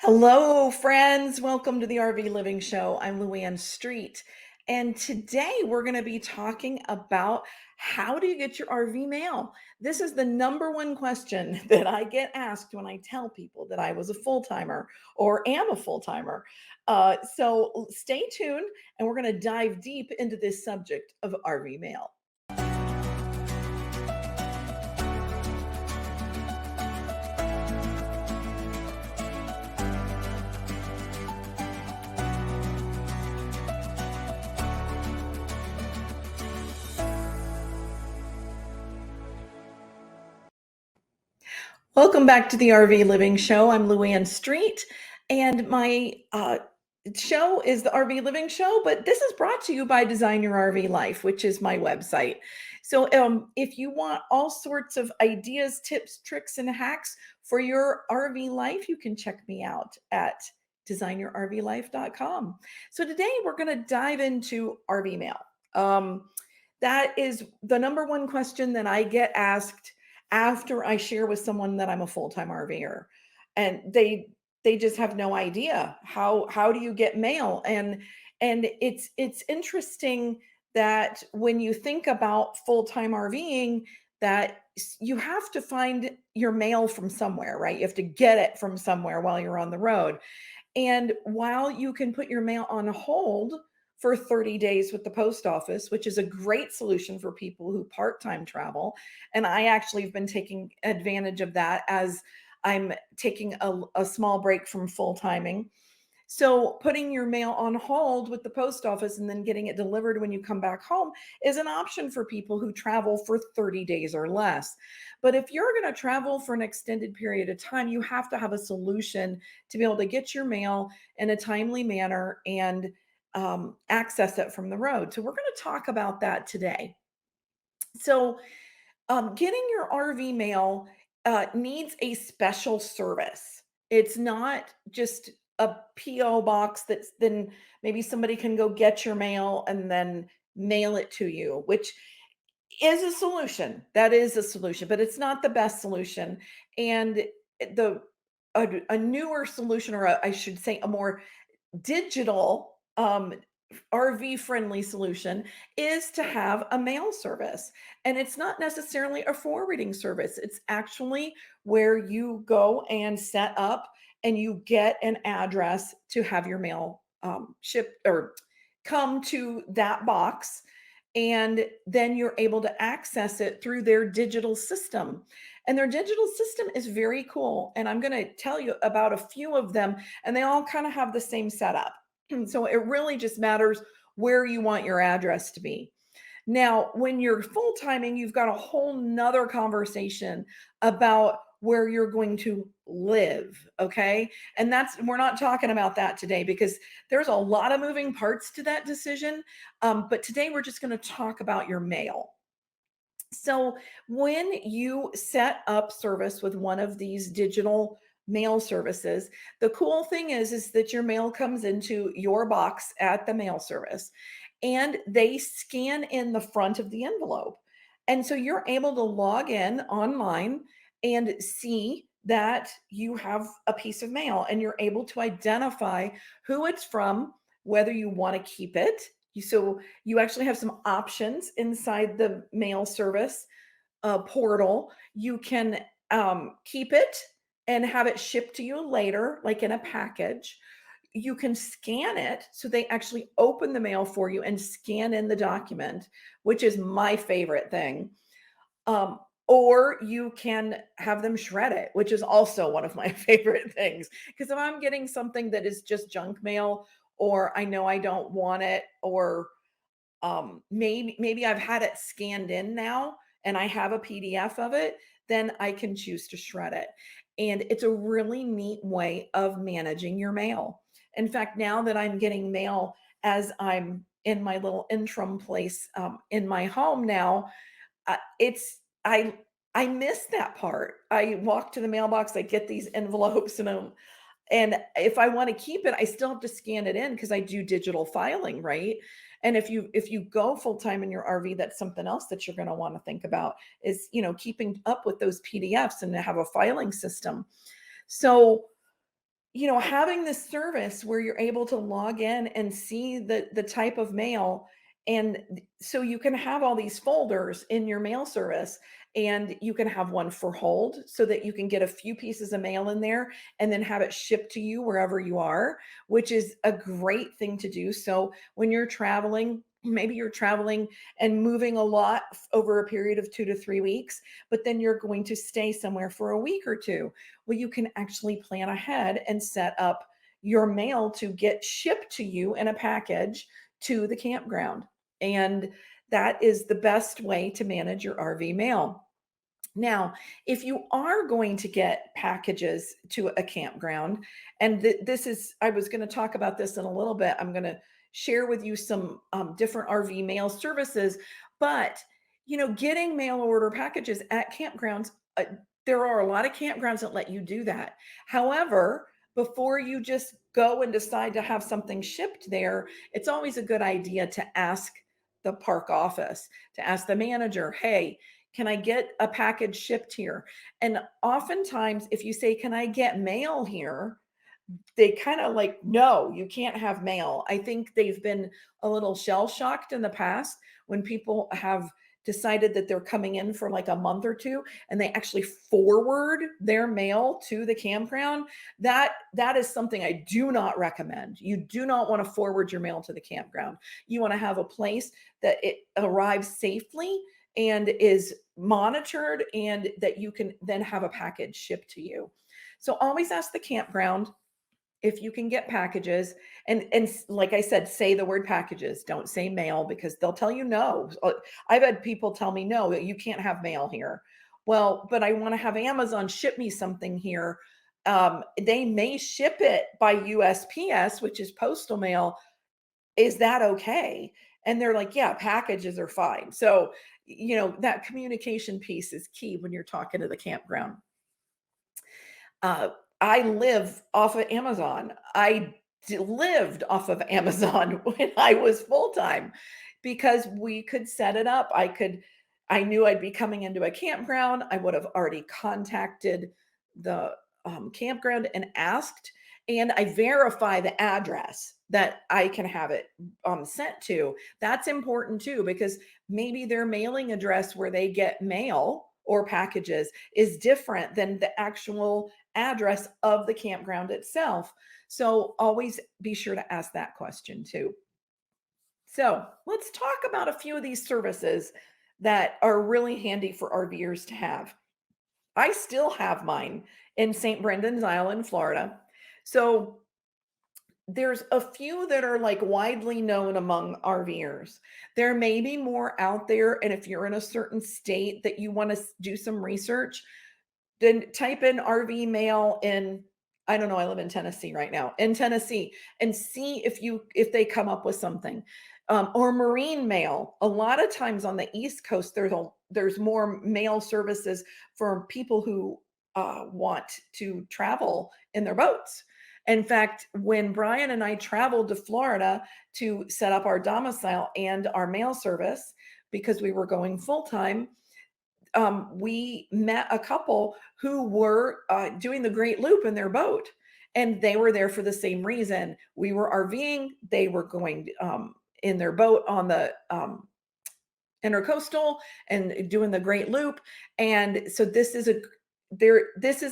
Hello, friends. Welcome to the RV Living Show. I'm Luann Street. And today we're going to be talking about how do you get your RV mail? This is the number one question that I get asked when I tell people that I was a full timer or am a full timer. So stay tuned and we're going to dive deep into this subject of RV mail. Welcome back to the RV Living Show. I'm Luann Street, and my show is the RV Living Show, but this is brought to you by Design Your RV Life, which is my website. So if you want all sorts of ideas, tips, tricks, and hacks for your RV life, you can check me out at designyourrvlife.com. So today we're going to dive into RV mail. That is the number one question that I get asked after I share with someone that I'm a full-time RVer, and they just have no idea how do you get mail. And it's interesting that when you think about full-time RVing, that you have to find your mail from somewhere, right? You have to get it from somewhere while you're on the road. And while you can put your mail on hold for 30 days with the post office, which is a great solution for people who part-time travel. And I actually have been taking advantage of that as I'm taking a small break from full-timing. So putting your mail on hold with the post office and then getting it delivered when you come back home is an option for people who travel for 30 days or less. But if you're going to travel for an extended period of time, you have to have a solution to be able to get your mail in a timely manner and access it from the road. So we're going to talk about that today. So getting your RV mail needs a special service. It's not just a PO box that's then maybe somebody can go get your mail and then mail it to you, which is a solution. That is a solution, but it's not the best solution. And the a newer solution, or I should say, a more digital RV friendly solution is to have a mail service. And it's not necessarily a forwarding service. It's actually where you go and set up and you get an address to have your mail shipped or come to that box. And then you're able to access it through their digital system. And their digital system is very cool. And I'm going to tell you about a few of them, and they all kind of have the same setup. So it really just matters where you want your address to be. Now, when you're full timing, you've got a whole nother conversation about where you're going to live. Okay. And we're not talking about that today because there's a lot of moving parts to that decision. But today we're just going to talk about your mail. So when you set up service with one of these digital mail services, the cool thing is that your mail comes into your box at the mail service and they scan in the front of the envelope. And so you're able to log in online and see that you have a piece of mail and you're able to identify who it's from, whether you want to keep it. So you actually have some options inside the mail service portal. You can keep it and have it shipped to you later, like in a package. You can scan it. So they actually open the mail for you and scan in the document, which is my favorite thing. Or you can have them shred it, which is also one of my favorite things. Because if I'm getting something that is just junk mail, or I know I don't want it, or maybe I've had it scanned in now and I have a PDF of it, then I can choose to shred it. And it's a really neat way of managing your mail. In fact, now that I'm getting mail as I'm in my little interim place in my home now, I miss that part. I walk to the mailbox, I get these envelopes, and if I want to keep it, I still have to scan it in because I do digital filing, right? And if you go full time in your RV, that's something else that you're going to want to think about is, keeping up with those PDFs and to have a filing system. So having this service where you're able to log in and see the type of mail, and so you can have all these folders in your mail service, and you can have one for hold so that you can get a few pieces of mail in there and then have it shipped to you wherever you are, which is a great thing to do. So when you're traveling, maybe you're traveling and moving a lot over a period of 2 to 3 weeks, but then you're going to stay somewhere for a week or two. Well, you can actually plan ahead and set up your mail to get shipped to you in a package to the campground. And that is the best way to manage your RV mail. Now, if you are going to get packages to a campground, and this is, I was going to talk about this in a little bit. I'm going to share with you some different RV mail services, but getting mail order packages at campgrounds, there are a lot of campgrounds that let you do that. However, before you just go and decide to have something shipped there, it's always a good idea to ask the park office, to ask the manager, hey, can I get a package shipped here? And oftentimes, if you say, can I get mail here? They kind of like, no, you can't have mail. I think they've been a little shell shocked in the past when people have decided that they're coming in for like a month or two and they actually forward their mail to the campground. That is something I do not recommend. You do not want to forward your mail to the campground. You want to have a place that it arrives safely and is monitored, and that you can then have a package shipped to you. So always ask the campground if you can get packages, and like I said, say the word packages, don't say mail, because they'll tell you no. I've had people tell me, no, you can't have mail here. Well, but I want to have Amazon ship me something here. They may ship it by USPS, which is postal mail. Is that okay? And they're like, yeah, packages are fine. So that communication piece is key when you're talking to the campground. I live off of Amazon. Lived off of Amazon when I was full time, because we could set it up. I knew I'd be coming into a campground. I would have already contacted the campground and asked, and I verify the address that I can have it sent to. That's important too, because maybe their mailing address where they get mail or packages is different than the actual address of the campground itself. So always be sure to ask that question too. So let's talk about a few of these services that are really handy for RVers to have. I still have mine in St. Brendan's Island, Florida. So there's a few that are like widely known among RVers. There may be more out there. And if you're in a certain state that you want to do some research, then type in RV mail in, I don't know, I live in Tennessee right now, in Tennessee, and see if they come up with something. Or marine mail. A lot of times on the East Coast, there's more mail services for people who want to travel in their boats. In fact, when Brian and I traveled to Florida to set up our domicile and our mail service, because we were going full time, we met a couple who were doing the Great Loop in their boat, and they were there for the same reason. We were RVing, they were going in their boat on the intercoastal and doing the Great Loop. And so this is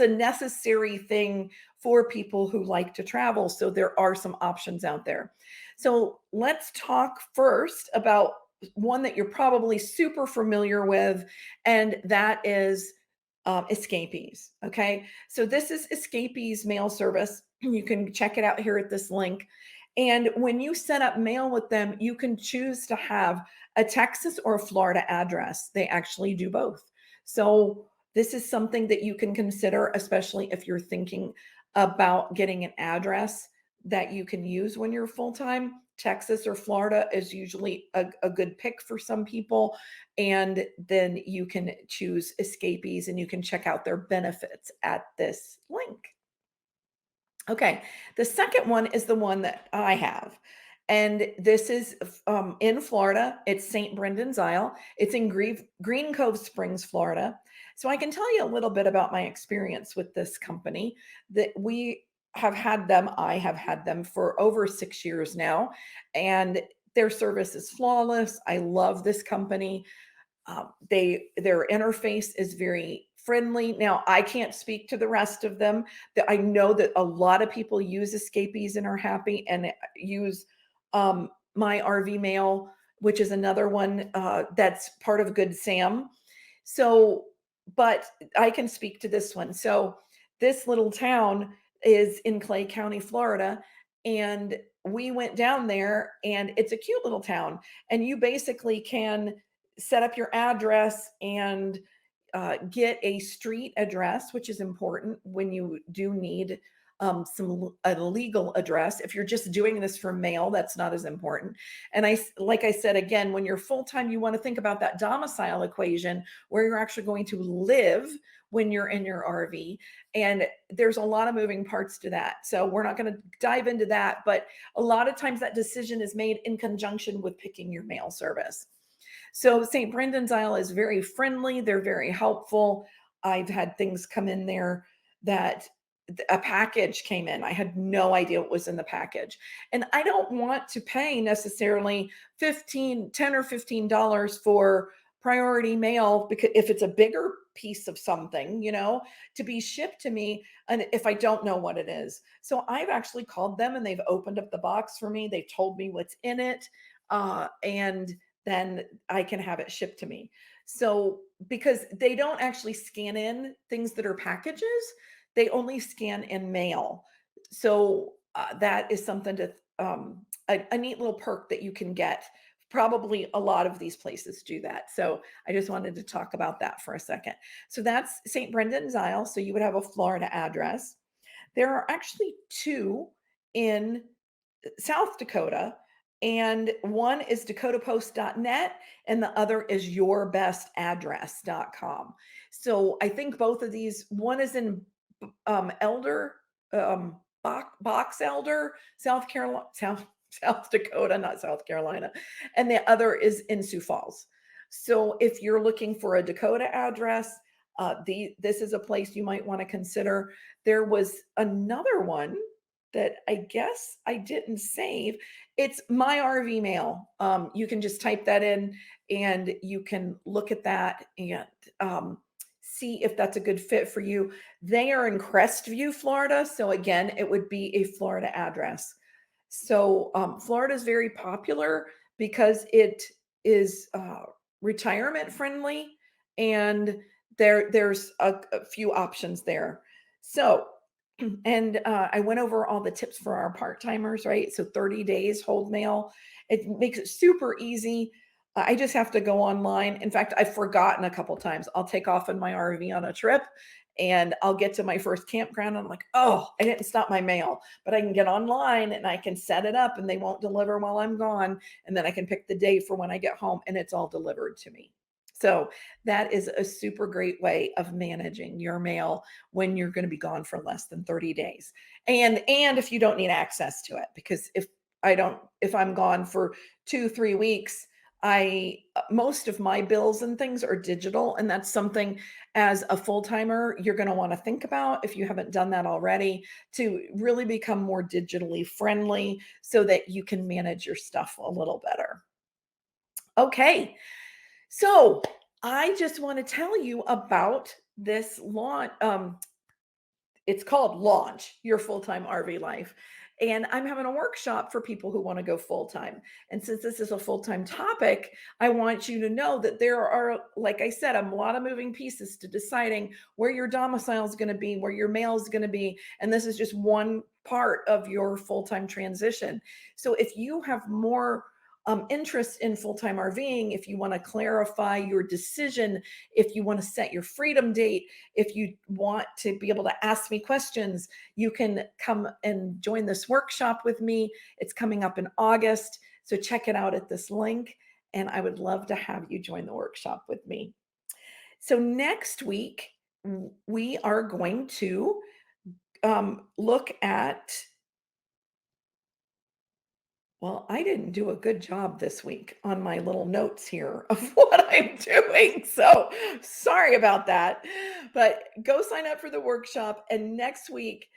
a necessary thing for people who like to travel. So there are some options out there. So let's talk first about one that you're probably super familiar with, and that is Escapees. Okay. So this is Escapees mail service. You can check it out here at this link. And when you set up mail with them, you can choose to have a Texas or a Florida address. They actually do both. So this is something that you can consider, especially if you're thinking about getting an address that you can use when you're full-time. Texas or Florida is usually a good pick for some people. And then you can choose Escapees, and you can check out their benefits at this link. Okay, the second one is the one that I have. And this is in Florida. It's St. Brendan's Isle. It's in Green Cove Springs, Florida. So I can tell you a little bit about my experience with this company. That have had them. I have had them for over 6 years now, and their service is flawless. I love this company. Their interface is very friendly. Now, I can't speak to the rest of them. I know that a lot of people use escapees and are happy, and use my RV Mail, which is another one that's part of Good Sam. So, but I can speak to this one. So, this little town is in Clay County, Florida, and we went down there, and it's a cute little town, and you basically can set up your address and get a street address, which is important when you do need a legal address. If you're just doing this for mail, that's not as important. And like I said, again, when you're full-time, you want to think about that domicile equation, where you're actually going to live when you're in your RV. And there's a lot of moving parts to that. So we're not going to dive into that, but a lot of times that decision is made in conjunction with picking your mail service. So St. Brendan's Isle is very friendly. They're very helpful. I've had things come in there that a package came in. I had no idea what was in the package. And I don't want to pay necessarily $10 or $15 for priority mail, because if it's a bigger piece of something, to be shipped to me, and if I don't know what it is. So I've actually called them, and they've opened up the box for me. They've told me what's in it. And then I can have it shipped to me. So, because they don't actually scan in things that are packages, they only scan in mail. So that is something to a neat little perk that you can get. Probably a lot of these places do that. So I just wanted to talk about that for a second. So that's St. Brendan's Isle. So you would have a Florida address. There are actually 2 in South Dakota, and one is dakotapost.net and the other is yourbestaddress.com. So I think both of these, one is in Box Elder, South Carolina, South Dakota, not South Carolina, and the other is in Sioux Falls. So if you're looking for a Dakota address, this is a place you might want to consider. There was another one that I guess I didn't save. It's my RV Mail. You can just type that in, and you can look at that and see if that's a good fit for you. They are in Crestview, Florida. So again, it would be a Florida address. So Florida is very popular because it is retirement friendly, and there's a few options there. So, and I went over all the tips for our part-timers, right? So 30 days hold mail. It makes it super easy. I just have to go online. In fact, I've forgotten a couple times. I'll take off in my RV on a trip, and I'll get to my first campground, and I'm like, oh, I didn't stop my mail, but I can get online and I can set it up, and they won't deliver while I'm gone. And then I can pick the day for when I get home, and it's all delivered to me. So that is a super great way of managing your mail when you're going to be gone for less than 30 days. And if you don't need access to it, because if I'm gone for 2-3 weeks, most of my bills and things are digital. And that's something as a full-timer, you're going to want to think about, if you haven't done that already, to really become more digitally friendly so that you can manage your stuff a little better. Okay. So I just want to tell you about this launch. It's called Launch Your Full-Time RV Life. And I'm having a workshop for people who want to go full-time. And since this is a full-time topic, I want you to know that there are, like I said, a lot of moving pieces to deciding where your domicile is going to be, where your mail is going to be. And this is just one part of your full-time transition. So if you have more interest in full-time RVing, if you want to clarify your decision, if you want to set your freedom date, if you want to be able to ask me questions, you can come and join this workshop with me. It's coming up in August. So check it out at this link. And I would love to have you join the workshop with me. So next week, we are going to look at, well, I didn't do a good job this week on my little notes here of what I'm doing. So sorry about that. But go sign up for the workshop. And next week,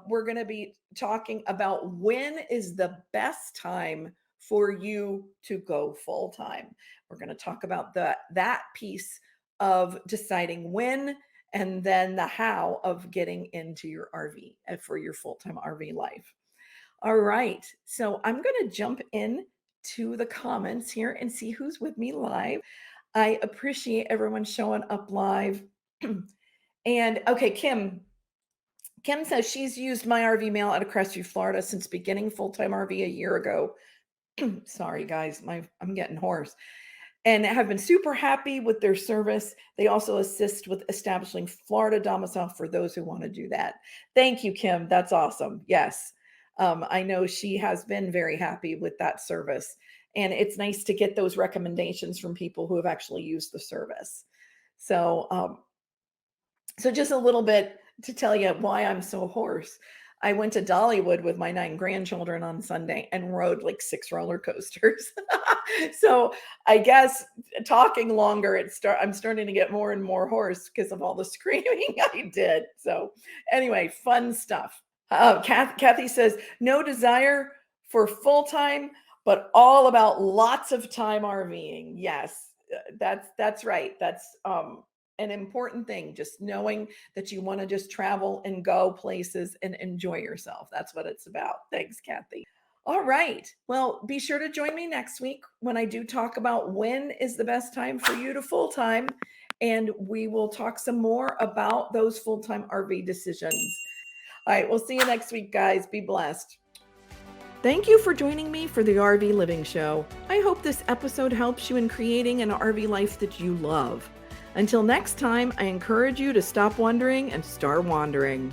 we're going to be talking about when is the best time for you to go full time. We're going to talk about that piece of deciding when, and then the how of getting into your RV for your full-time RV life. All right. So I'm going to jump in to the comments here and see who's with me live. I appreciate everyone showing up live. And okay, Kim says she's used my RV mail out of Crestview, Florida since beginning full-time RV a year ago. Sorry, guys, I'm getting hoarse. And have been super happy with their service. They also assist with establishing Florida domicile for those who want to do that. Thank you, Kim. That's awesome. Yes. I know she has been very happy with that service. And it's nice to get those recommendations from people who have actually used the service. So, so just a little bit to tell you why I'm so hoarse. I went to Dollywood with my 9 grandchildren on Sunday and rode like 6 roller coasters. So I guess talking longer, I'm starting to get more and more hoarse because of all the screaming I did. So anyway, fun stuff. Kathy says, no desire for full-time, but all about lots of time RVing. Yes, that's right. That's an important thing, just knowing that you want to just travel and go places and enjoy yourself. That's what it's about. Thanks, Kathy. All right. Well, be sure to join me next week when I do talk about when is the best time for you to full-time. And we will talk some more about those full-time RV decisions. All right. We'll see you next week, guys. Be blessed. Thank you for joining me for the RV Living Show. I hope this episode helps you in creating an RV life that you love. Until next time, I encourage you to stop wondering and start wandering.